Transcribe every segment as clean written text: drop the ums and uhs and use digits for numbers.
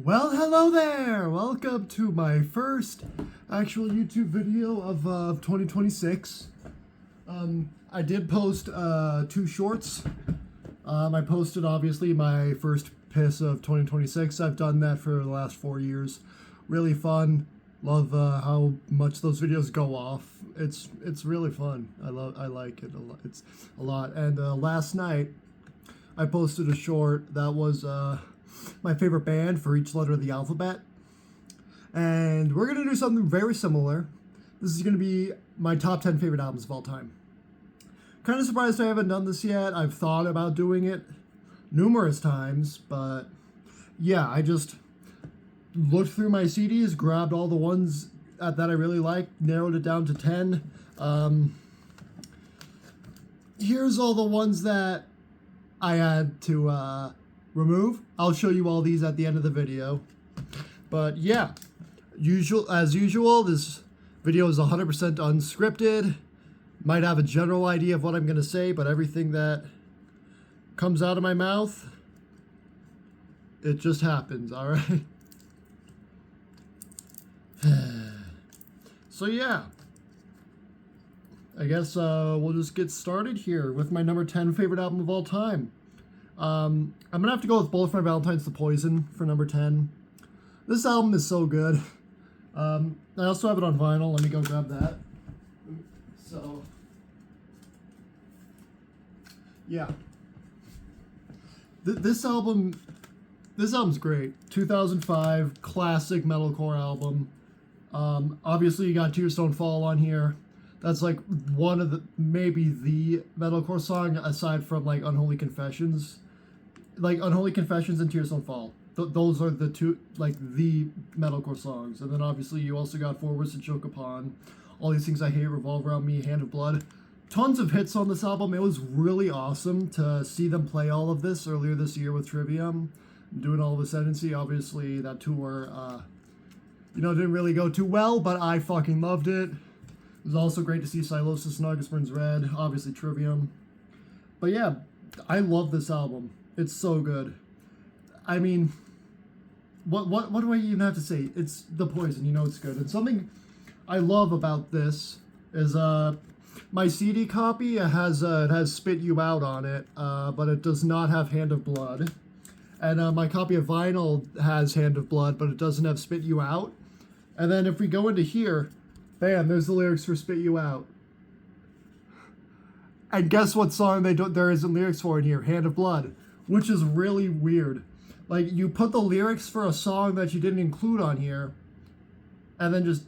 Well, hello there! Welcome to my first actual YouTube video of 2026. I did post two shorts. I posted, obviously, my first piss of 2026. I've done that for the last 4 years. Really fun. Love how much those videos go off. It's really fun. I like it a lot. It's a lot. And last night, I posted a short that was my favorite band for each letter of the alphabet. And we're going to do something very similar. This is going to be my top 10 favorite albums of all time. Kind of surprised I haven't done this yet. I've thought about doing it numerous times, but yeah, I just looked through my CDs, grabbed all the ones that I really liked, narrowed it down to 10. Here's all the ones that I had to remove. I'll show you all these at the end of the video. But yeah, as usual, this video is 100% unscripted. Might have a general idea of what I'm going to say, but everything that comes out of my mouth, it just happens, alright? So yeah, I guess we'll just get started here with my number 10 favorite album of all time. I'm going to have to go with Bullet for My Valentine's The Poison for number 10. This album is so good. I also have it on vinyl. Let me go grab that. So, yeah. This album's great. 2005, classic metalcore album. Obviously, you got Tears Don't Fall on here. That's like one of maybe the metalcore song aside from like Unholy Confessions. Like Unholy Confessions and Tears Don't Fall. Those are the two, like the metalcore songs. And then obviously you also got Four Words to Choke Upon, All These Things I Hate, Revolve Around Me, Hand of Blood. Tons of hits on this album. It was really awesome to see them play all of this earlier this year with Trivium. Doing all of Ascendancy. Obviously that tour, didn't really go too well, but I fucking loved it. It was also great to see Silosis and August Burns Red, obviously Trivium. But yeah, I love this album. It's so good. I mean, what do I even have to say? It's The Poison, it's good. And something I love about this is my CD copy has Spit You Out on it, but it does not have Hand of Blood. And my copy of vinyl has Hand of Blood, but it doesn't have Spit You Out. And then if we go into here, bam, there's the lyrics for Spit You Out. And guess what song there isn't lyrics for in here? Hand of Blood. Which is really weird. Like, you put the lyrics for a song that you didn't include on here, and then just,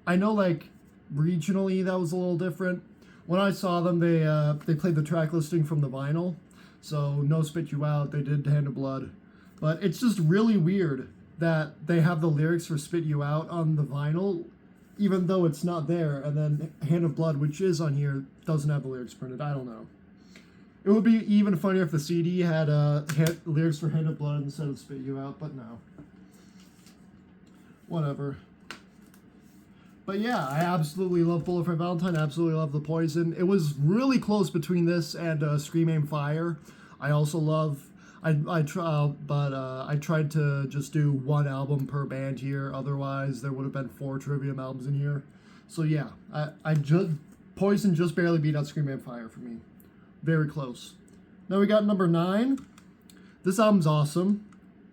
I know, like, regionally that was a little different. When I saw them, they played the track listing from the vinyl, so no Spit You Out, they did Hand of Blood. But it's just really weird that they have the lyrics for Spit You Out on the vinyl, even though it's not there, and then Hand of Blood, which is on here, doesn't have the lyrics printed. I don't know. It would be even funnier if the CD had lyrics for Hand of Blood instead of Spit You Out, but no. Whatever. But yeah, I absolutely love Bullet for Valentine, absolutely love The Poison. It was really close between this and Scream Aim Fire. I also love... I tried to just do one album per band here, otherwise there would have been 4 Trivium albums in here. So yeah, Poison just barely beat out Scream Aim Fire for me. Very close. Now we got number 9. This album's awesome.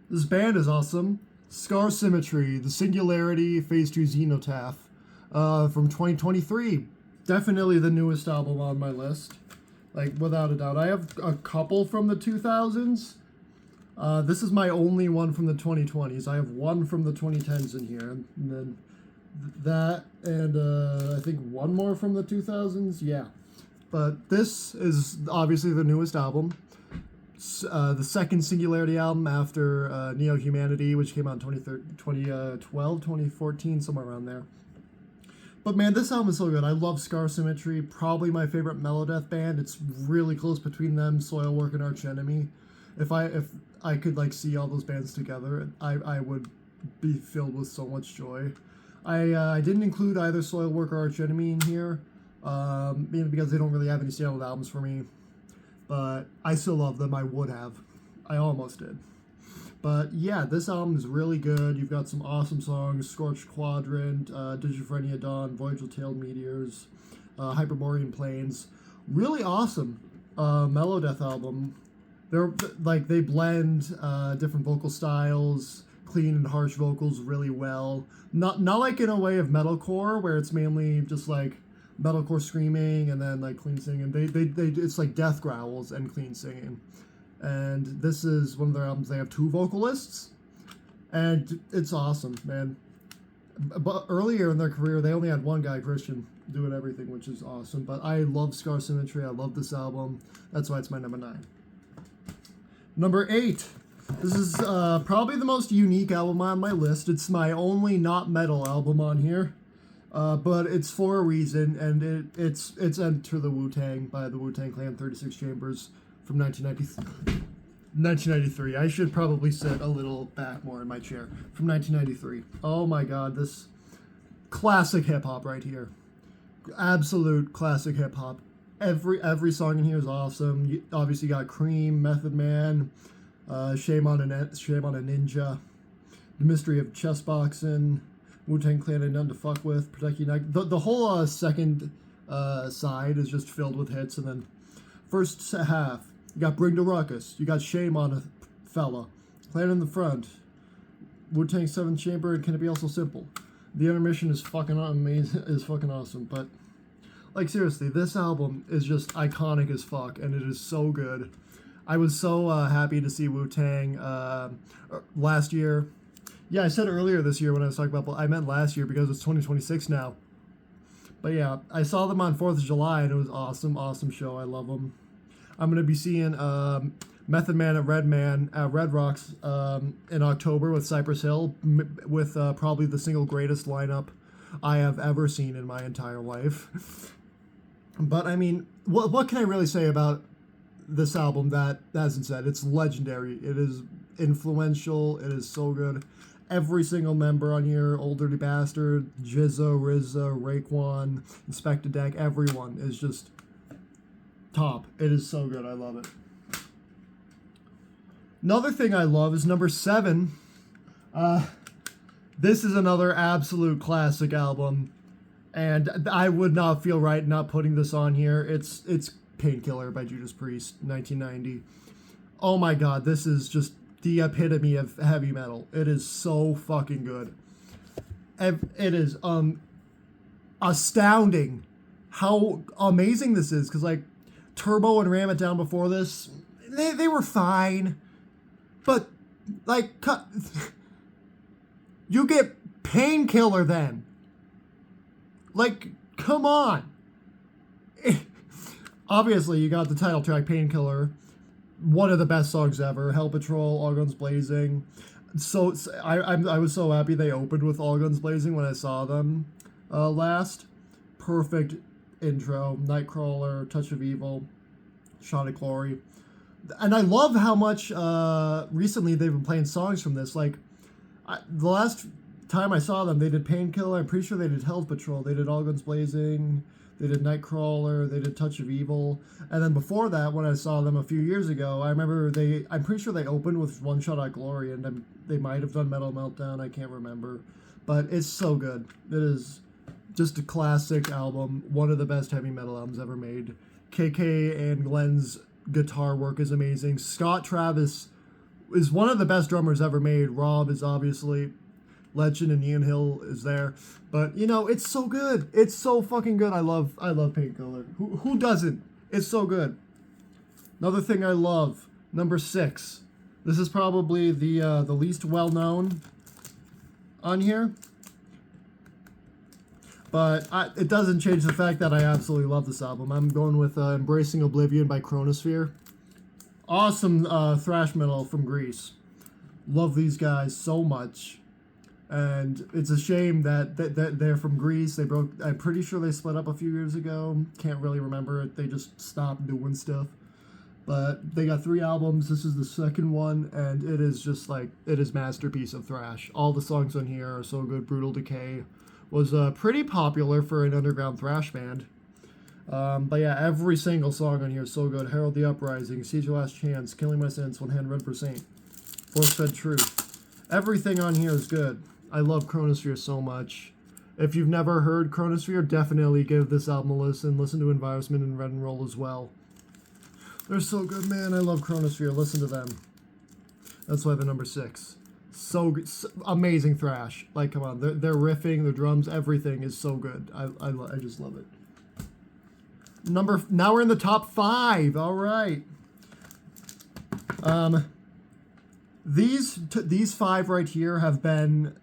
This band is awesome. Scar Symmetry, The Singularity, Phase 2 Xenotaph, from 2023. Definitely the newest album on my list. Like, without a doubt. I have a couple from the 2000s. This is my only one from the 2020s. I have one from the 2010s in here. And then that, and I think one more from the 2000s. Yeah. But this is obviously the newest album. The second Singularity album after Neo-Humanity, which came out in 2012, 2014, somewhere around there. But man, this album is so good. I love Scar Symmetry, probably my favorite Melodeath band. It's really close between them, Soilwork and Arch Enemy. If I could like see all those bands together, I would be filled with so much joy. I didn't include either Soilwork or Arch Enemy in here. Because they don't really have any standalone albums for me. But I still love them. I would have. I almost did. But yeah, this album is really good. You've got some awesome songs: Scorched Quadrant, Digiphrenia Dawn, Voyagel Tailed Meteors, Hyperborean Plains. Really awesome mellow death album. They're like, they blend different vocal styles, clean and harsh vocals really well. Not like in a way of metalcore where it's mainly just like metalcore screaming and then like clean singing. They it's like death growls and clean singing. And this is one of their albums. They have 2 vocalists, and it's awesome, man. But earlier in their career, they only had one guy, Christian, doing everything, which is awesome. But I love Scar Symmetry. I love this album. That's why it's my number 9. Number 8. This is probably the most unique album on my list. It's my only not metal album on here. But it's for a reason, and it's Enter the Wu-Tang by the Wu-Tang Clan, 36 Chambers, from 1993. I should probably sit a little back more in my chair. From 1993. Oh my god, this classic hip-hop right here. Absolute classic hip-hop. Every song in here is awesome. You obviously got Cream, Method Man, Shame on a Ninja, The Mystery of Chess Boxing, Wu-Tang Clan and None to Fuck With, Protect Your Neck. The whole second side is just filled with hits, and then first half, you got Bring the Ruckus, you got Shame on a Fella, Clan in the Front, Wu-Tang 7th Chamber, and Can It Be Also Simple. The intermission is fucking amazing, is fucking awesome, but like seriously, this album is just iconic as fuck, and it is so good. I was so happy to see Wu-Tang last year. Yeah, I said earlier this year when I was talking about, I meant last year because it's 2026 now. But yeah, I saw them on 4th of July, and it was awesome, awesome show. I love them. I'm going to be seeing Method Man at Red Rocks in October with Cypress Hill, with probably the single greatest lineup I have ever seen in my entire life. But I mean, what can I really say about this album that hasn't said? It's legendary. It is influential. It is so good. Every single member on here, Old Dirty Bastard, Jizza, RZA, Raekwon, Inspector Deck, everyone is just top. It is so good. I love it. Another thing I love is number 7. This is another absolute classic album, and I would not feel right not putting this on here. It's Painkiller by Judas Priest, 1990. Oh my god, this is just the epitome of heavy metal. It is so fucking good. It is astounding how amazing this is, because like Turbo and Ram It Down before this, they were fine, but like you get Painkiller then. Like, come on. Obviously, you got the title track, Painkiller, one of the best songs ever. Hell Patrol, All Guns Blazing. So I was so happy they opened with All Guns Blazing when I saw them last. Perfect intro. Nightcrawler, Touch of Evil, Shot at Glory. And I love how much recently they've been playing songs from this. Like, the last time I saw them, they did Painkiller. I'm pretty sure they did Hell Patrol. They did All Guns Blazing. They did Nightcrawler, they did Touch of Evil, and then before that, when I saw them a few years ago, I remember I'm pretty sure they opened with One Shot at Glory, and they might have done Metal Meltdown, I can't remember, but it's so good. It is just a classic album, one of the best heavy metal albums ever made. KK and Glenn's guitar work is amazing. Scott Travis is one of the best drummers ever made. Rob is obviously legend, and Ian Hill is there, but you know, it's so good. It's so fucking good. I love Painkiller. Who doesn't? It's so good. Another thing I love, number 6. This is probably the least well known on here, but it doesn't change the fact that I absolutely love this album. I'm going with Embracing Oblivion by Chronosphere. Awesome thrash metal from Greece. Love these guys so much. And it's a shame that they're from Greece. They broke. I'm pretty sure they split up a few years ago. Can't really remember it. They just stopped doing stuff. But they got 3 albums. This is the second one, and it is just like, it is masterpiece of thrash. All the songs on here are so good. Brutal Decay was pretty popular for an underground thrash band. But yeah, every single song on here is so good. Herald the Uprising, Siege Your Last Chance, Killing My Sins, One Hand Red for Saint. Force-fed truth. Everything on here is good. I love Chronosphere so much. If you've never heard Chronosphere, definitely give this album a listen. Listen to Environment and Red and Roll as well. They're so good, man. I love Chronosphere. Listen to them. That's why they're number 6. So good. So, amazing thrash. Like, come on. Their riffing, their drums, everything is so good. I just love it. Now we're in the top 5. All right. These 5 right here have been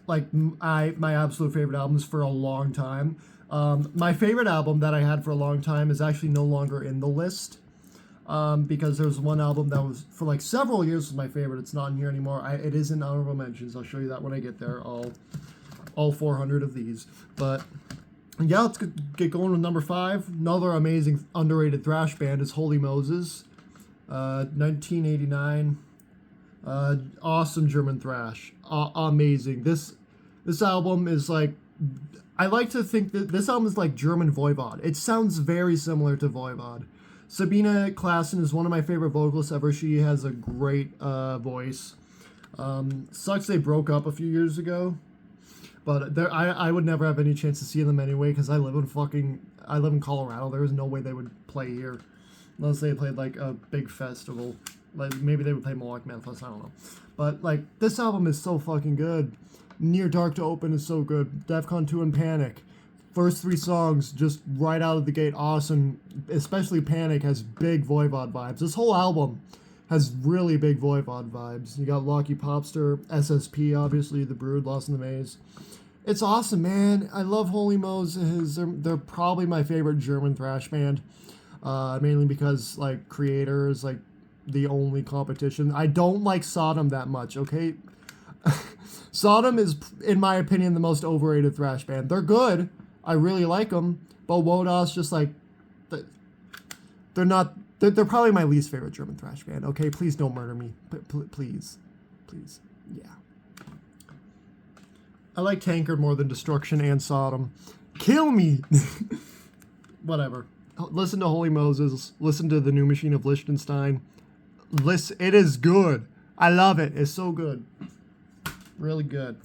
like my absolute favorite albums for a long time. My favorite album that I had for a long time is actually no longer in the list. Because there was one album that was for like several years was my favorite. It's not in here anymore. It is in honorable mentions. I'll show you that when I get there. All 400 of these. But yeah, let's get going with number 5. Another amazing underrated thrash band is Holy Moses. 1989. Awesome German thrash. Amazing. This album is like, I like to think that this album is like German Voivod. It sounds very similar to Voivod. Sabina Klassen is one of my favorite vocalists ever. She has a great voice. Sucks they broke up a few years ago, but I would never have any chance to see them anyway because I live in Colorado. There is no way they would play here unless they played like a big festival. Like maybe they would play Milwaukee Manifest. I don't know, but like this album is so fucking good. Near Dark to Open is so good. Defcon 2 and Panic. First 3 songs, just right out of the gate, awesome. Especially Panic has big Voivod vibes. This whole album has really big Voivod vibes. You got Locky Popster, SSP, obviously, The Brood, Lost in the Maze. It's awesome, man. I love Holy Moses. They're probably my favorite German thrash band. Mainly because, like, Creator is, like, the only competition. I don't like Sodom that much, okay? Sodom is, in my opinion, the most overrated thrash band. They're good. I really like them, but Wodas just like, they're probably my least favorite German thrash band. Okay, please don't murder me, please, yeah. I like Tankard more than Destruction and Sodom. Kill me. Whatever. Listen to Holy Moses. Listen to The New Machine of Liechtenstein. It is good. I love it. It's so good. Really good.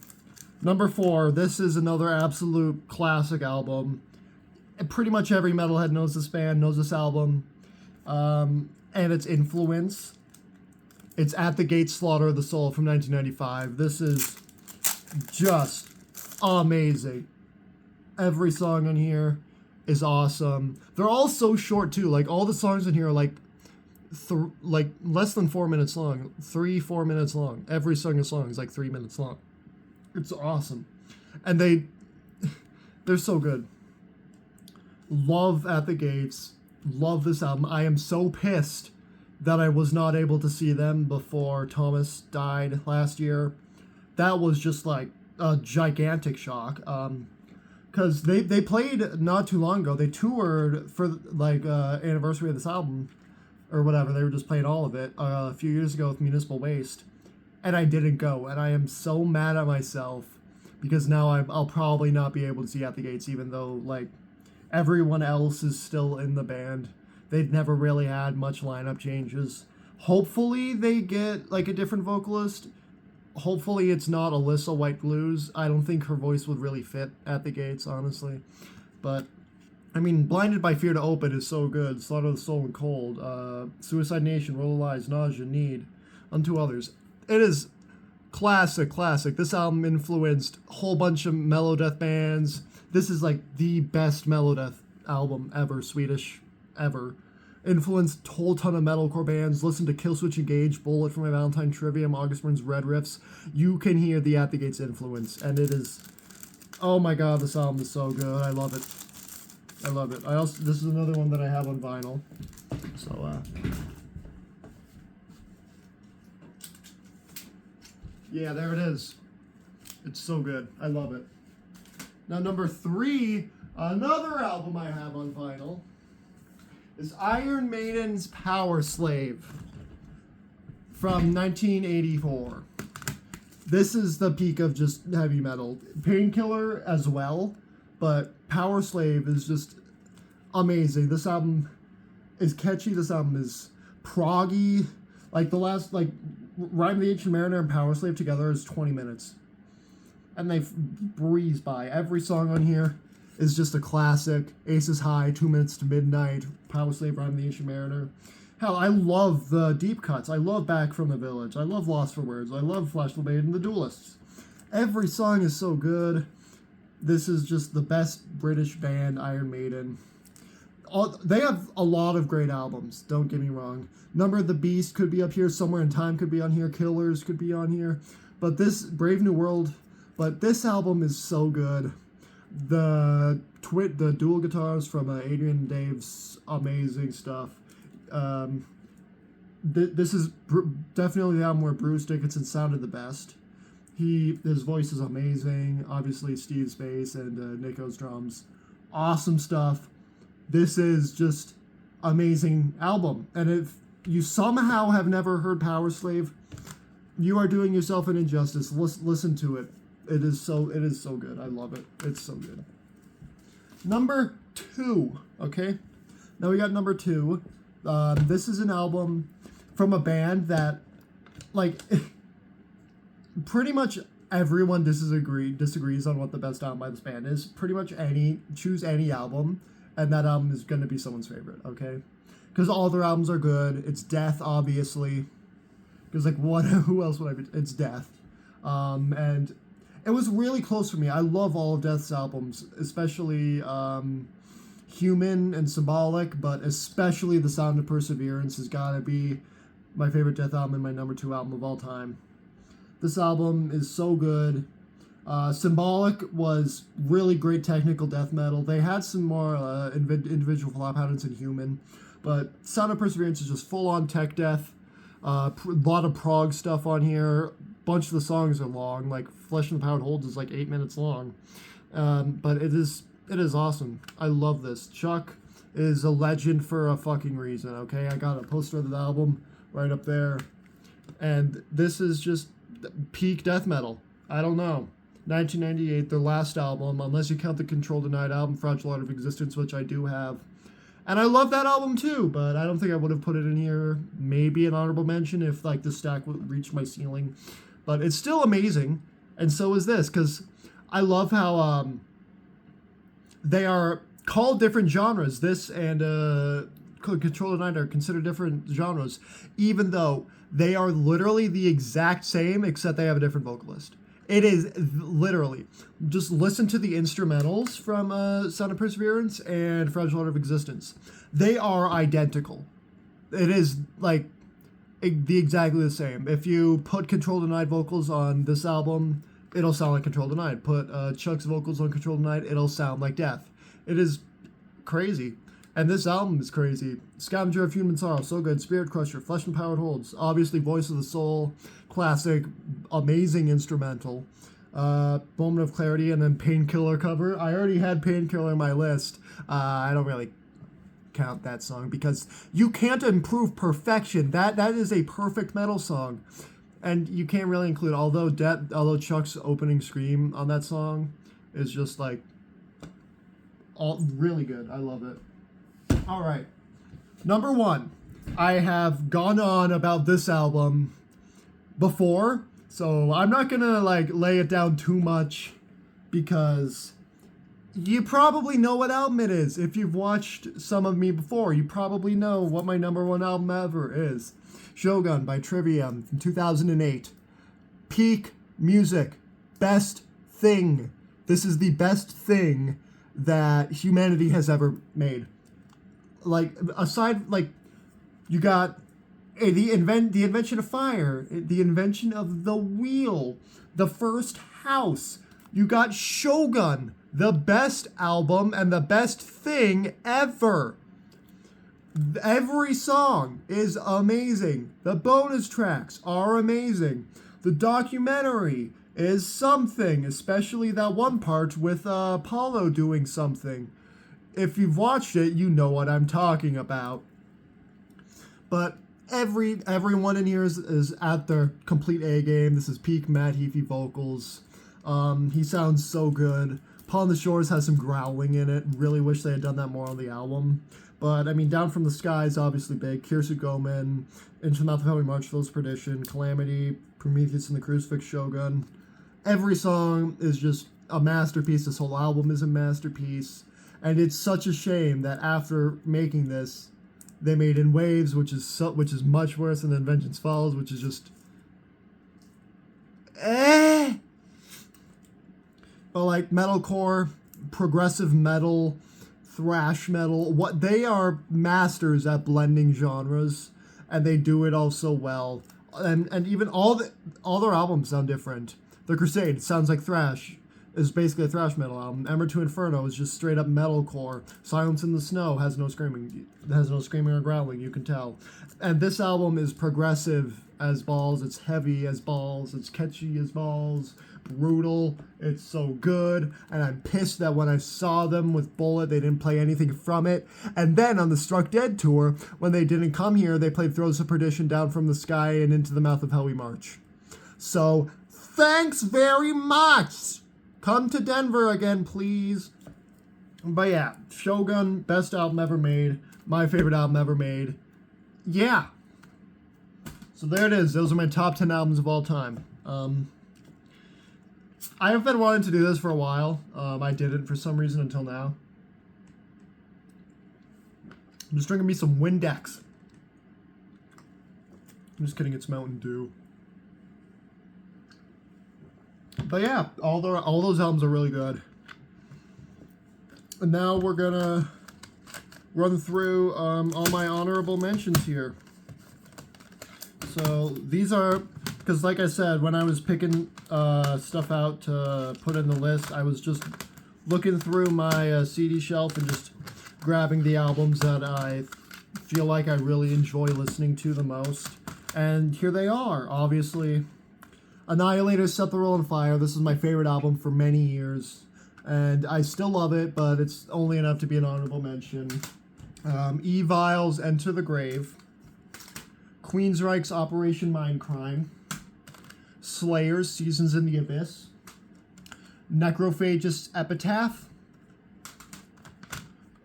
Number 4, this is another absolute classic album. Pretty much every metalhead knows this band, knows this album, and its influence. It's At the Gates Slaughter of the Soul from 1995. This is just amazing. Every song on here is awesome. They're all so short too. Like all the songs in here are like less than 4 minutes long, 3-4 minutes long. Every single song is like 3 minutes long. It's awesome. And they're so good. Love At the Gates. Love this album. I am so pissed that I was not able to see them before Thomas died last year. That was just like a gigantic shock. Because they played not too long ago. They toured for like anniversary of this album or whatever. They were just playing all of it a few years ago with Municipal Waste. And I didn't go, and I am so mad at myself because now I'll probably not be able to see At the Gates, even though like everyone else is still in the band. They've never really had much lineup changes. Hopefully they get like a different vocalist. Hopefully it's not Alyssa White Blues. I don't think her voice would really fit At the Gates, honestly. But I mean, Blinded by Fear to Open is so good. Slaughter of the Soul and Cold, Suicide Nation, Roll of Lies, Nausea, Need, Unto Others. It is classic. This album influenced a whole bunch of melodeath bands. This is like the best melodeath album ever, Swedish ever. Influenced a whole ton of metalcore bands. Listen to Killswitch Engage, Bullet for My Valentine, Trivium, August Burns Red Riffs. You can hear the At the Gates influence, and it is, oh my god, this album is so good. I love it. This is another one that I have on vinyl. So, yeah, there it is. It's so good. I love it. Now, number 3, another album I have on vinyl is Iron Maiden's Power Slave from 1984. This is the peak of just heavy metal. Painkiller as well, but Power Slave is just amazing. This album is catchy. This album is proggy. Like the last, like Rhyme of the Ancient Mariner and Power Slave together is 20 minutes. And they breeze by. Every song on here is just a classic. Aces High, 2 Minutes to Midnight, Power Slave, Rhyme of the Ancient Mariner. Hell, I love the deep cuts. I love Back from the Village. I love Lost for Words. I love Flash the Blade and The Duelists. Every song is so good. This is just the best British band, Iron Maiden. They have a lot of great albums, don't get me wrong. Number of the Beast could be up here. Somewhere in Time could be on here. Killers could be on here. But this, Brave New World, but this album is so good. The dual guitars from Adrian and Dave's amazing stuff. This is definitely the album where Bruce Dickinson sounded the best. His voice is amazing. Obviously, Steve's bass and Nico's drums. Awesome stuff. This is just amazing album. And if you somehow have never heard Power Slave, you are doing yourself an injustice. Listen to it. It is so good. I love it. It's so good. Number 2. Okay. Now we got number 2. This is an album from a band that, like, pretty much everyone disagrees on what the best album by this band is. Pretty much choose any album, and that album is going to be someone's favorite, okay? Because all their albums are good. It's Death, obviously. Because, like, who else would I be? It's Death. And it was really close for me. I love all of Death's albums, especially Human and Symbolic, but especially The Sound of Perseverance has got to be my favorite Death album and my number 2 album of all time. This album is so good. Symbolic was really great technical death metal. They had some more individual flop patterns in Human, but Sound of Perseverance is just full-on tech death. A lot of prog stuff on here. Bunch of the songs are long. Like Flesh and the Powered Holds is like 8 minutes long. But it is awesome. I love this. Chuck is a legend for a fucking reason, okay? I got a poster of the album right up there. And this is just peak death metal. I don't know. 1998, their last album, unless you count the Control Denied album, Fragile Art of Existence, which I do have. And I love that album too, but I don't think I would have put it in here. Maybe an honorable mention if like the stack would reach my ceiling. But it's still amazing, and so is this, because I love how they are called different genres. This and Control Denied are considered different genres, even though they are literally the exact same, except they have a different vocalist. It is literally, just listen to the instrumentals from Sound of Perseverance and Fragile Art of Existence. They are identical. It is like exactly the same. If you put Control Denied vocals on this album, it'll sound like Control Denied. Put Chuck's vocals on Control Denied, it'll sound like Death. It is crazy. And this album is crazy. Scavenger of Human Sorrow, so good. Spirit Crusher, Flesh and Powered Holds, obviously Voice of the Soul, classic, amazing instrumental. Moment of Clarity, and then Painkiller cover. I already had Painkiller in my list. I don't really count that song because you can't improve perfection. That is a perfect metal song, and you can't really include. Although Chuck's opening scream on that song is just like all really good. I love it. All right, number 1. I have gone on about this album before, so I'm not gonna like lay it down too much because you probably know what album it is. If you've watched some of me before, you probably know what my number 1 album ever is. Shogun by Trivium from 2008. Peak music. Best thing. This is the best thing that humanity has ever made. Like, aside, like, you got the invention of fire, the invention of the wheel, the first house. You got Shogun, the best album and the best thing ever. Every song is amazing. The bonus tracks are amazing. The documentary is something, especially that one part with Apollo doing something. If you've watched it, you know what I'm talking about. But everyone in here is at their complete A game. This is peak Matt Heafy vocals. He sounds so good. Paul on the Shores has some growling in it. Really wish they had done that more on the album. But, I mean, Down from the Sky is obviously big. Kiersey Goman, Into the Mouth of Hell We March, Foes of Perdition, Calamity, Prometheus and the Crucifix Shogun. Every song is just a masterpiece. This whole album is a masterpiece. And it's such a shame that after making this, they made In Waves, which is much worse than Vengeance Falls, which is just... But, like, metalcore, progressive metal, thrash metal, what they are masters at blending genres, and they do it all so well. And even all their albums sound different. The Crusade sounds like thrash. Is basically a thrash metal album. Ember to Inferno is just straight up metalcore. Silence in the Snow has no screaming. Has no screaming or growling, you can tell. And this album is progressive as balls. It's heavy as balls. It's catchy as balls. Brutal. It's so good. And I'm pissed that when I saw them with Bullet, they didn't play anything from it. And then on the Struck Dead tour, when they didn't come here, they played Throes of Perdition, Down from the Sky, and Into the Mouth of Hell We March. So, thanks very much! Come to Denver again, please. But yeah, Shogun, best album ever made. My favorite album ever made. Yeah. So there it is. Those are my top 10 albums of all time. I have been wanting to do this for a while. I didn't for some reason until now. I'm just drinking me some Windex. I'm just kidding, it's Mountain Dew. But yeah, all those albums are really good. And now we're gonna run through all my honorable mentions here. So these are, because like I said, when I was picking stuff out to put in the list, I was just looking through my CD shelf and just grabbing the albums that I feel like I really enjoy listening to the most. And here they are, obviously. Annihilator, Set the World on Fire. This is my favorite album for many years. And I still love it, but it's only enough to be an honorable mention. E-Vile's Enter the Grave. Queensryche's Operation Mindcrime. Slayer's Seasons in the Abyss. Necrophagist's Epitaph.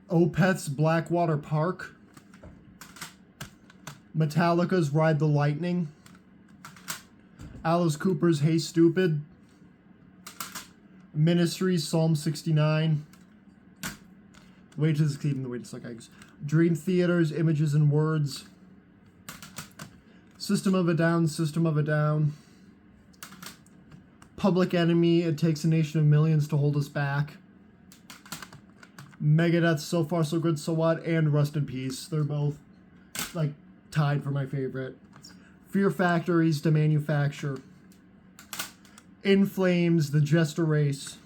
Opeth's Blackwater Park. Metallica's Ride the Lightning. Alice Cooper's Hey Stupid. Ministry's Psalm 69. Wages Exceeding the Wages Like Eggs. Dream Theater's Images and Words. System of a Down, System of a Down. Public Enemy, It Takes a Nation of Millions to Hold Us Back. Megadeth's So Far So Good So What, and Rust in Peace. They're both, like, tied for my favorite. Fear Factory's To Manufacture. In Flames, The Jester Race.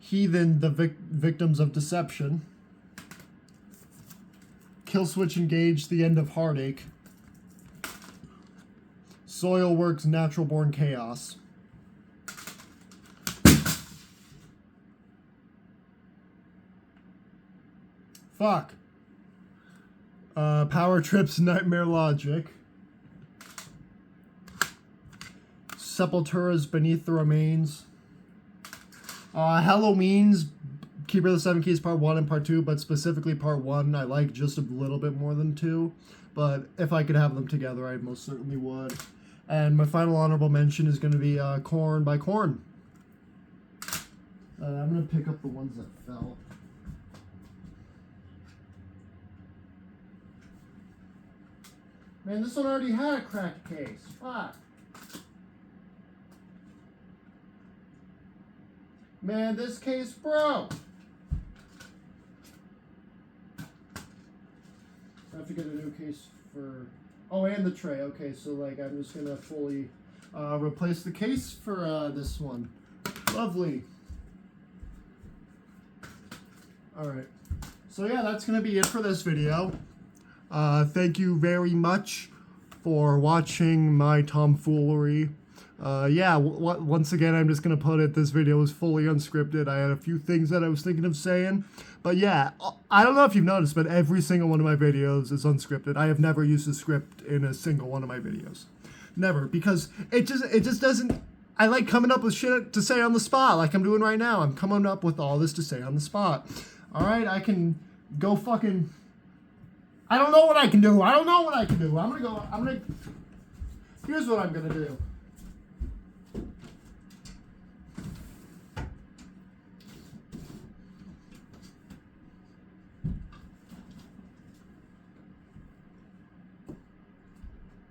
Heathen, The Victims of Deception. Killswitch Engage, The End of Heartache. Soilworks, Natural Born Chaos. Fuck. Power Trip's Nightmare Logic. Sepultura's Beneath the Remains. Halloween's Keeper of the Seven Keys Part 1 and Part 2, but specifically Part 1 I like just a little bit more than 2. But if I could have them together, I most certainly would. And my final honorable mention is going to be Korn by Korn. I'm going to pick up the ones that fell. Man, this one already had a cracked case. Fuck. Man, this case broke. I have to get a new case for... Oh, and the tray. Okay, so, like, I'm just going to fully replace the case for this one. Lovely. Alright. So, yeah, that's going to be it for this video. Thank you very much for watching my tomfoolery. Once again, I'm just going to put it, this video was fully unscripted. I had a few things that I was thinking of saying. But yeah, I don't know if you've noticed, but every single one of my videos is unscripted. I have never used a script in a single one of my videos. Never, because it just doesn't... I like coming up with shit to say on the spot, like I'm doing right now. I'm coming up with all this to say on the spot. Alright, I can go fucking... I don't know what I can do. I don't know what I can do. I'm gonna... Here's what I'm gonna do.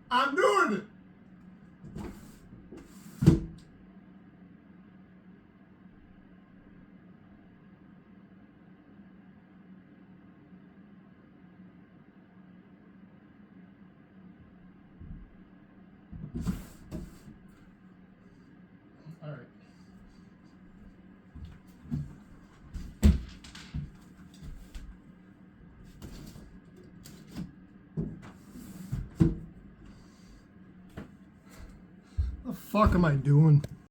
I'm doing it! All right. What the fuck am I doing?